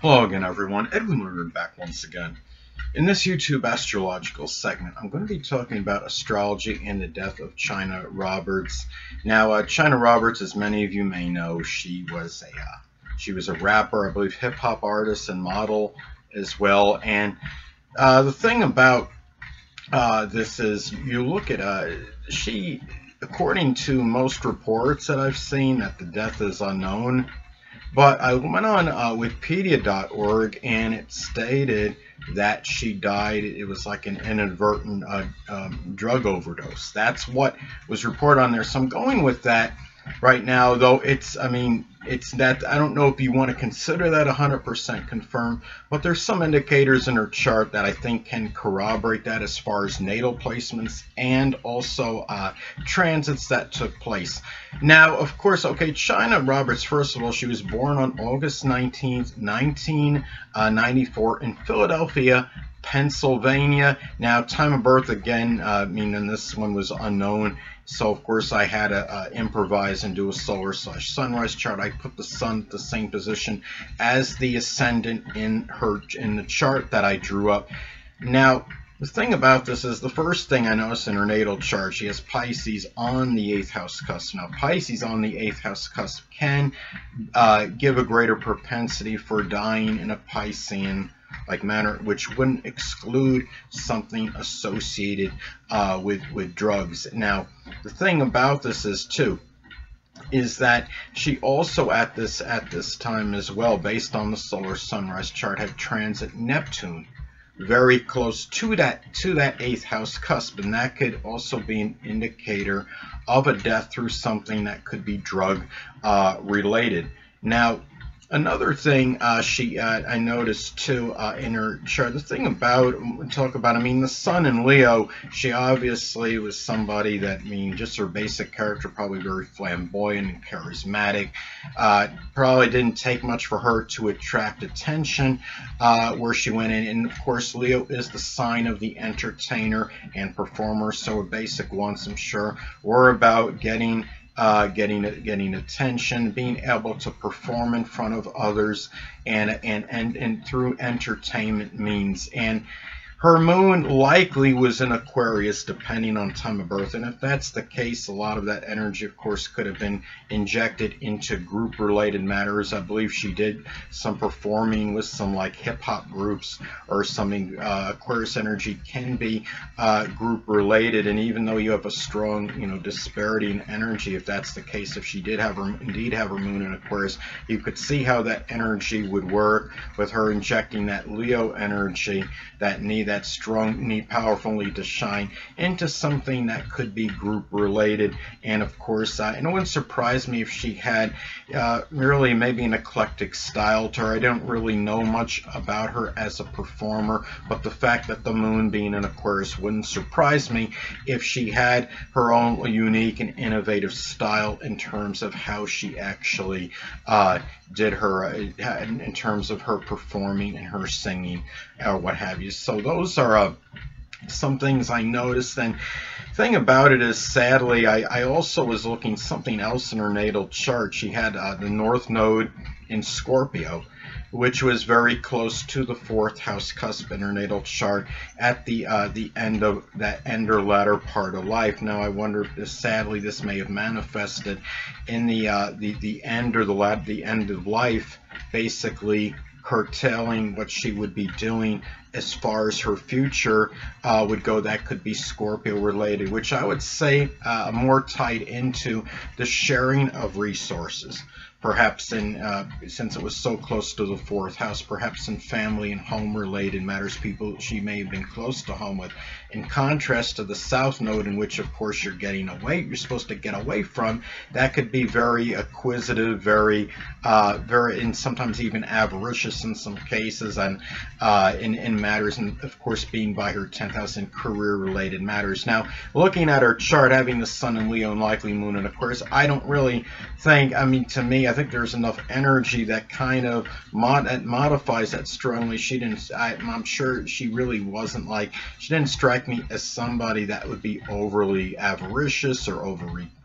Hello again, everyone. Edwin Learnard back once again. In this YouTube astrological segment, I'm going to be talking about astrology and the death of Chynna Rogers. Now, Chynna Rogers, as many of you may know, she was a rapper, I believe, hip hop artist and model as well. And the thing about this is, you look at she, according to most reports that I've seen, that the death is unknown. But I went on Wikipedia.org and it stated that she died. It was like an inadvertent drug overdose. That's what was reported on there. So I'm going with that right now, though it's that I don't know if you want to consider that 100% confirmed, but there's some indicators in her chart that I think can corroborate that as far as natal placements and also transits that took place. Now, of course, okay, Chynna Rogers, first of all, she was born on August 19th, 1994 in Philadelphia, Pennsylvania. Now, time of birth, again, meaning this one was unknown. So, of course, I had to improvise and do a solar/sunrise chart. I put the sun at the same position as the ascendant in the chart that I drew up. Now, the thing about this is, the first thing I noticed in her natal chart, she has Pisces on the 8th house cusp. Now, Pisces on the 8th house cusp can give a greater propensity for dying in a Piscean-like manner, which wouldn't exclude something associated with drugs. Now, the thing about this is that she also at this time as well, based on the solar sunrise chart, had transit Neptune very close to that 8th house cusp, and that could also be an indicator of a death through something that could be drug related. Now, another thing I noticed too in her chart, the thing about, the sun in Leo, she obviously was somebody that, just her basic character, probably very flamboyant and charismatic. Probably didn't take much for her to attract attention where she went in. And of course, Leo is the sign of the entertainer and performer, so her basic wants, I'm sure, were about getting attention, being able to perform in front of others, and through entertainment means. And her moon likely was in Aquarius, depending on time of birth. And if that's the case, a lot of that energy, of course, could have been injected into group-related matters. I believe she did some performing with some like hip-hop groups or something. Aquarius energy can be group-related, and even though you have a strong, disparity in energy, if that's the case, if she did indeed have her moon in Aquarius, you could see how that energy would work with her injecting that Leo energy, that strong need, powerful need to shine into something that could be group related. And of course, and it wouldn't surprise me if she had merely maybe an eclectic style to her. I don't really know much about her as a performer, but the fact that the moon being in Aquarius wouldn't surprise me if she had her own unique and innovative style in terms of how she actually did her, in terms of her performing and her singing or what have you. So those are some things I noticed. And the thing about it is, sadly, I also was looking something else in her natal chart. She had the North Node in Scorpio, which was very close to the 4th house cusp in her natal chart at the end of that end or latter part of life. Now, I wonder if sadly this may have manifested in the end or the end of life, basically curtailing what she would be doing as far as her future would go. That could be Scorpio related, which I would say more tied into the sharing of resources. Perhaps since it was so close to the 4th house, perhaps in family and home related matters, people she may have been close to home with, in contrast to the South Node, in which of course you're supposed to get away from. That could be very acquisitive, very and sometimes even avaricious in some cases, and in matters, and of course being by her 10th house in career related matters. Now, looking at her chart, having the sun in Leo and likely moon in Aquarius, I don't really think, to me, I think there's enough energy that kind of modifies that strongly. I'm sure she really wasn't she didn't strike me as somebody that would be overly avaricious or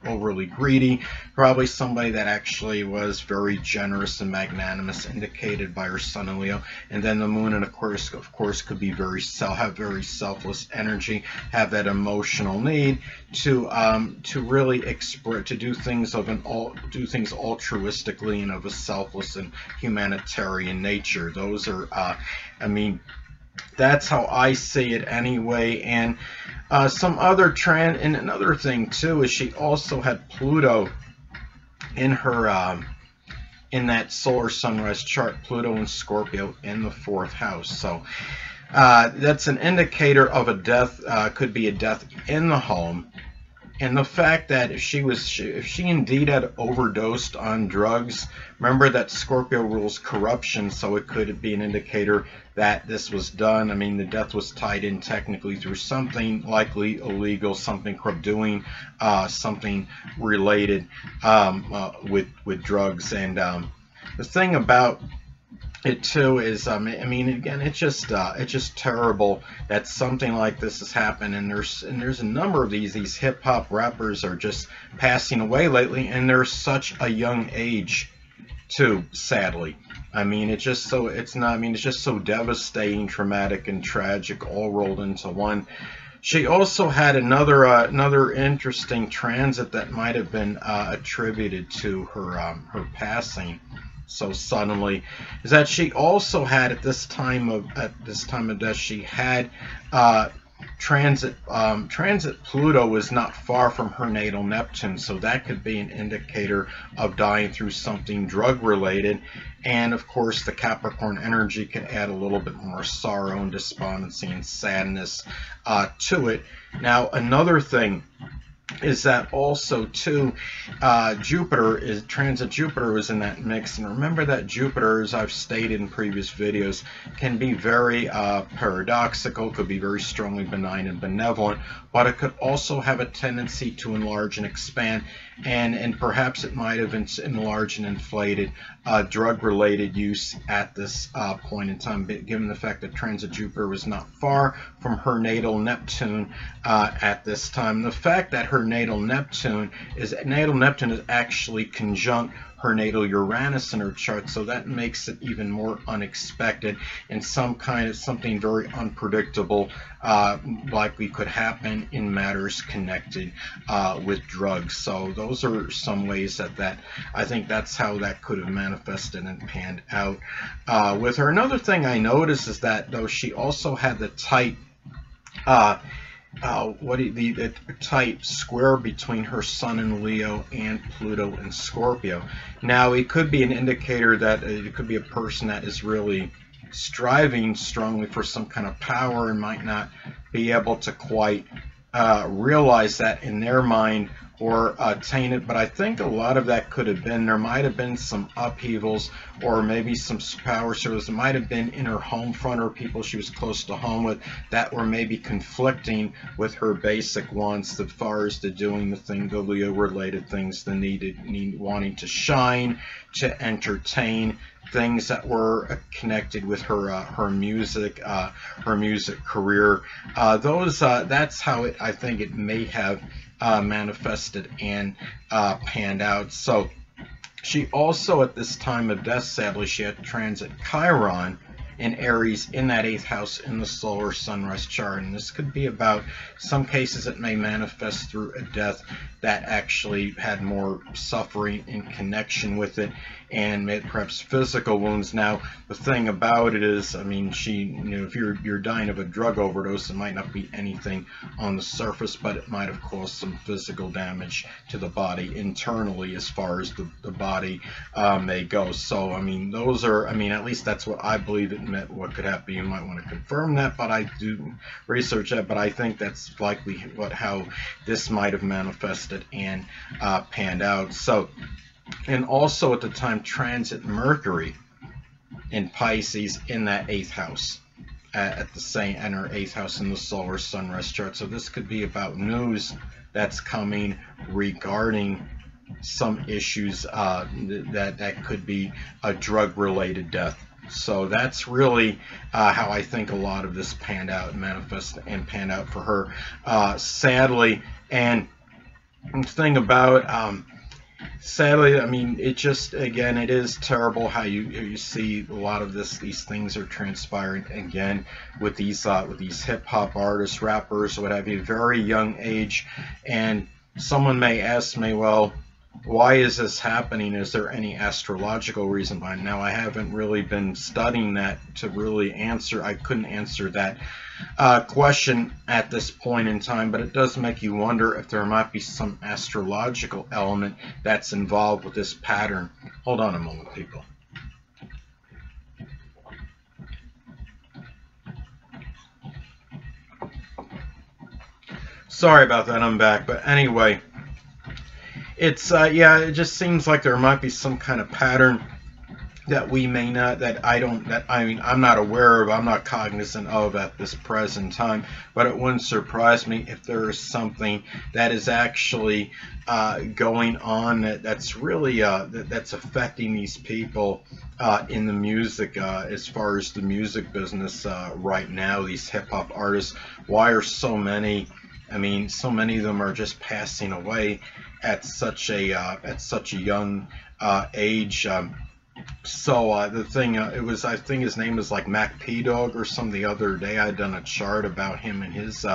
overly greedy, probably somebody that actually was very generous and magnanimous, indicated by her sun in Leo. And then the moon in Aquarius, of course, could be have very selfless energy, have that emotional need to really express, to do things altruistically and of a selfless and humanitarian nature. Those are, I mean, that's how I see it anyway. And some other trend, and another thing too, is she also had Pluto in her in that solar sunrise chart, Pluto and Scorpio in the 4th house. So that's an indicator of a death, could be a death in the home. And the fact that if she indeed had overdosed on drugs, remember that Scorpio rules corruption, so it could be an indicator that this was done. I mean, the death was tied in technically through something likely illegal, something corrupt, doing something related with drugs. And the thing about it too is, I mean, again, it's just terrible that something like this has happened. And there's a number of these hip hop rappers are just passing away lately, and they're such a young age too, sadly. I mean, it's just so devastating, traumatic, and tragic, all rolled into one. She also had another interesting transit that might have been attributed to her passing so suddenly, is that she also had at this time of death, she had transit Pluto was not far from her natal Neptune, so that could be an indicator of dying through something drug related. And of course, the Capricorn energy can add a little bit more sorrow and despondency and sadness to it. Now, another thing is that also too, transit Jupiter was in that mix. And remember that Jupiter, as I've stated in previous videos, can be very paradoxical, could be very strongly benign and benevolent, but it could also have a tendency to enlarge and expand, and perhaps it might have enlarged and inflated drug-related use at this point in time, given the fact that transit Jupiter was not far from her natal Neptune at this time. The fact that her natal Neptune is actually conjunct her natal Uranus in her chart, so that makes it even more unexpected, and something very unpredictable likely could happen in matters connected with drugs. So those are some ways that I think that's how that could have manifested and panned out with her. Another thing I noticed is that though she also had the tight the tight square between her sun in Leo and Pluto in Scorpio. Now, it could be an indicator that it could be a person that is really striving strongly for some kind of power and might not be able to quite realize that in their mind or attain it. But I think a lot of that could have been, there might have been some upheavals or maybe some power struggles. It might have been in her home front or people she was close to home with that were maybe conflicting with her basic wants as far as the doing the thing, the Leo related things, the wanting to shine, to entertain, things that were connected with her music career. That's how I think it may have manifested and panned out. So she also, at this time of death, sadly, she had transit Chiron and Aries in that 8th house in the solar sunrise chart. And this could be about, some cases it may manifest through a death that actually had more suffering in connection with it and perhaps physical wounds. Now, the thing about it is, I mean, if you're dying of a drug overdose, it might not be anything on the surface, but it might have caused some physical damage to the body internally as far as the body may go. So, I mean, at least that's what I believe it meant, what could happen. You might want to confirm that, but I do research that, but I think that's likely how this might have manifested and panned out. So, and also at the time, transit Mercury in Pisces in that 8th house at the same, and her 8th house in the solar sunrise chart. So this could be about news that's coming regarding some issues that could be a drug-related death. So that's really how I think a lot of this panned out and manifested and panned out for her, sadly. And thing about sadly, I mean, it just, again, it is terrible how you see a lot of these things are transpiring again with these hip hop artists, rappers, what have you, very young age. And someone may ask me, well, why is this happening? Is there any astrological reason behind it? Now, I haven't really been studying that to really answer. I couldn't answer that question at this point in time, but it does make you wonder if there might be some astrological element that's involved with this pattern. Hold on a moment, people. Sorry about that, I'm back. But anyway, it's yeah, it just seems like there might be some kind of pattern that we may not, I'm not aware of, I'm not cognizant of at this present time. But it wouldn't surprise me if there is something that is actually going on that's really that's affecting these people in the music, as far as the music business right now. These hip hop artists, why are so many? I mean, so many of them are just passing away at such a young age. The thing, it was, I think his name was like Mac P Dog or something. The other day I had done a chart about him and his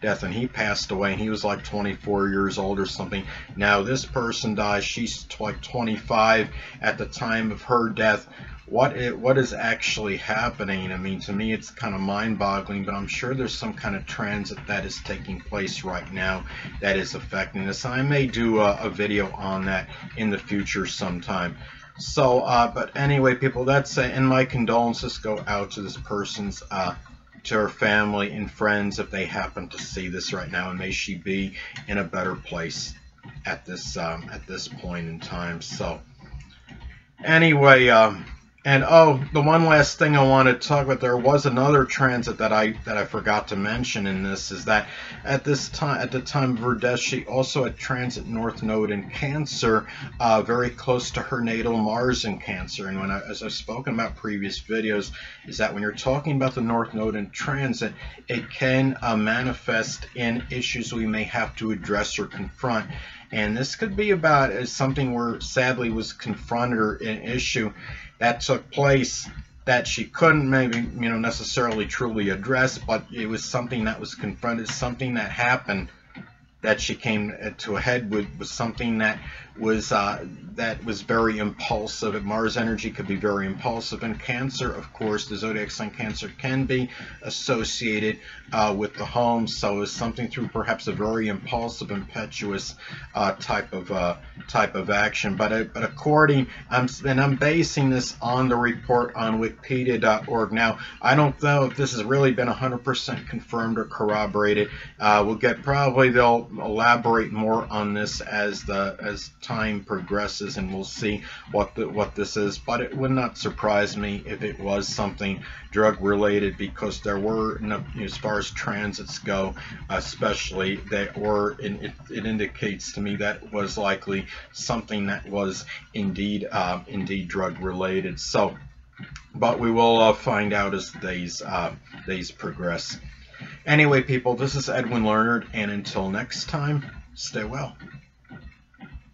death, and he passed away, and he was like 24 years old or something. Now this person dies, she's like 25 at the time of her death. What is actually happening? I mean, to me it's kind of mind-boggling, but I'm sure there's some kind of transit that is taking place right now that is affecting us. I may do a video on that in the future sometime. So, but anyway, people, that's and my condolences go out to this person's, to her family and friends if they happen to see this right now, and may she be in a better place at this point in time. So, anyway, and oh, the one last thing I wanted to talk about, there was another transit that I forgot to mention in this, is that at the time of her death, she also had transit North Node in Cancer, very close to her natal Mars in Cancer. And as I've spoken about previous videos, is that when you're talking about the North Node in transit, it can manifest in issues we may have to address or confront. And this could be about something where sadly was confronted, or an issue that took place that she couldn't maybe necessarily truly address, but it was something that was confronted, something that happened that she came to a head with, was something that was very impulsive. Mars energy could be very impulsive, and Cancer, of course, the zodiac sign Cancer can be associated with the home, so it's something through perhaps a very impulsive, impetuous type of action. But according, I'm basing this on the report on Wikipedia.org. Now, I don't know if this has really been 100% confirmed or corroborated. They'll elaborate more on this as time progresses, and we'll see what this is. But it would not surprise me if it was something drug related, because there were, as far as transits go, especially, it indicates to me that it was likely something that was indeed drug related. So, but we will find out as days progress. Anyway, people, this is Edwin Learnard, and until next time, stay well.